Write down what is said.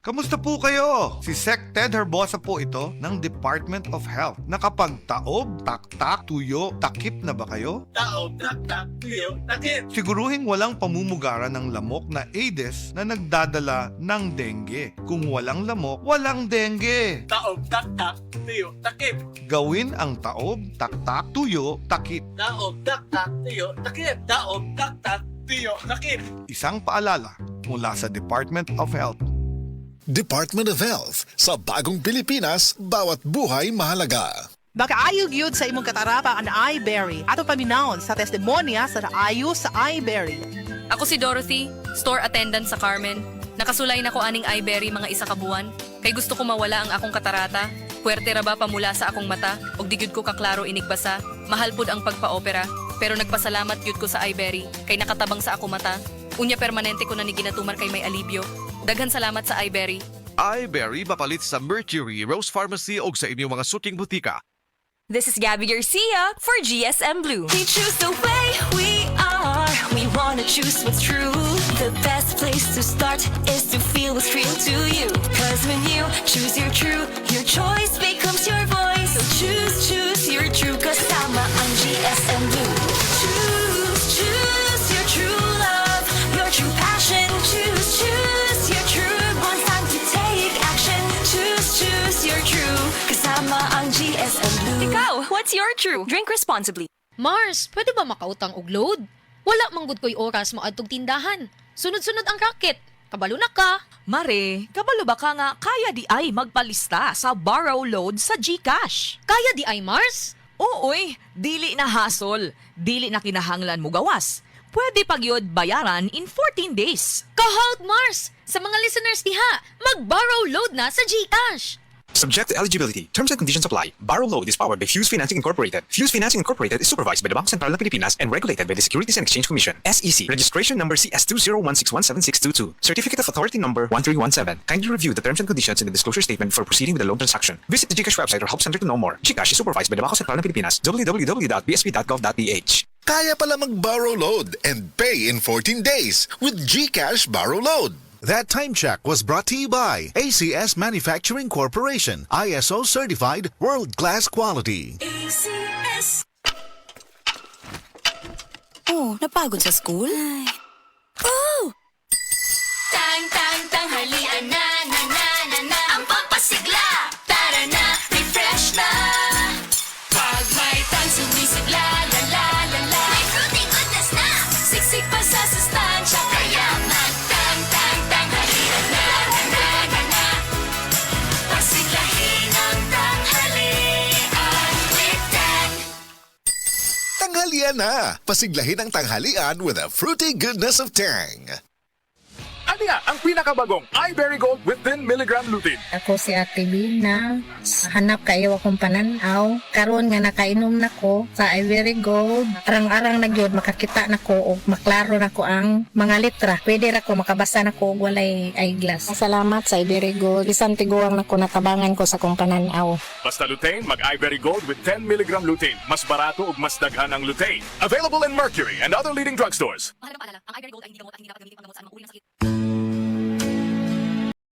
Kamusta po kayo? Si Sec Ted Herbosa po ito ng Department of Health. Nakapagtaob, taktak, tuyo, takip na ba kayo? Taob, tak, tuyo, takip. Siguruhing walang pamumugara ng lamok na Aedes na nagdadala ng dengue. Kung walang lamok, walang dengue. Taob, tak, tuyo, takip. Gawin ang taob, taktak, tuyo, takip. Taob, tak, tuyo, takip. Taob, tak, tuyo, takip. Isang paalala mula sa Department of Health. Department of Health. Sa bagong Pilipinas, bawat buhay mahalaga. Baka ayog yun sa imong katarapa ang iBerry. Ato paminahon sa testimonya sa naayo sa iBerry. Ako si Dorothy, store attendant sa Carmen. Nakasulay na ko aning iBerry mga isa ka buwan. Kay gusto ko mawala ang akong katarata. Puwerte ra ba pamula sa akong mata? Og di gyud ko kaklaro inigbasa. Mahal pud ang pagpa-opera. Pero nagpasalamat gyud ko sa iBerry. Kay nakatabang sa ako mata. Unya permanente ko na ni ginatuman kay may alibyo. Daghan salamat sa iBerry. iBerry mapalit sa Mercury, Rose Pharmacy o sa inyong mga suking butika. This is Gabby Garcia for GSM Blue. We choose the way we are. We wanna choose what's true. The best place to start is to feel what's real to you. Cause when you choose your true, your choice becomes your voice. So choose your true. Kasama ang GSM Blue. Choose your true love. Your true passion. Choose your true. One time to take action. Choose your true. Kasama ang GSM Blue. Ikaw, what's your true? Drink responsibly. Mars, pwede ba makautang og load? Wala manggod ko'y oras moadtog tindahan. Sunod-sunod ang racket. Kabalo na ka. Mare, kabalo ba ka nga kaya di ay magpalista sa borrow load sa GCash? Kaya di ay Mars? Ooy, dili na hasol. Dili na kinahanglan mo gawas. Pwede pagyod bayaran in 14 days. Kahaut Mars! Sa mga listeners diha, mag-borrow load na sa GCash. Subject to eligibility. Terms and conditions apply. Borrow Load is powered by Fuse Financing Incorporated. Fuse Financing Incorporated is supervised by the Bangko Sentral ng Pilipinas and regulated by the Securities and Exchange Commission. SEC. Registration number CS20161762. Certificate of Authority number 1317. Kindly review the terms and conditions in the disclosure statement before proceeding with the loan transaction. Visit the GCash website or help center to know more. GCash is supervised by the Bangko Sentral ng Pilipinas. www.bsp.gov.ph. Kaya pala mag-borrow load and pay in 14 days with GCash Borrow Load. That time check was brought to you by ACS Manufacturing Corporation, ISO certified world-class quality. ACS. Oh, napagod sa school? Ay. Oh! Tanghalian na, ang pampasigla. Tara na, refresh na. Pag may tang sumisigla, la. May fruity goodness na. Siksik pa sa sustansya, kaya tanghalian na. Pasiglahin ang tanghalian with Dan. Tanghalian na! Pasiglahin ang tanghalian with a fruity goodness of Tang. Ano nga ang pinakabagong iBerry Gold with 10 mg lutein? Ako si Ate Bina. Hanap kayo akong pananaw. Karon nga nakainom na ko sa iBerry Gold. Arang-arang na gyud makakita na ko o maklaro na ko ang mga litra. Pwede ra ko makabasa na ko og walay eyeglass. Salamat sa iBerry Gold. Bisan tiguang na ko natabangan ko sa kong pananaw. Basta lutein, mag iBerry Gold with 10 mg lutein. Mas barato ug mas daghan ang lutein. Available in Mercury and other leading drugstores. Mahalagang paalala, ang iBerry Gold ay hindi gamot at hindi dapat gamitin panggamot sa anumang uri ng sakit.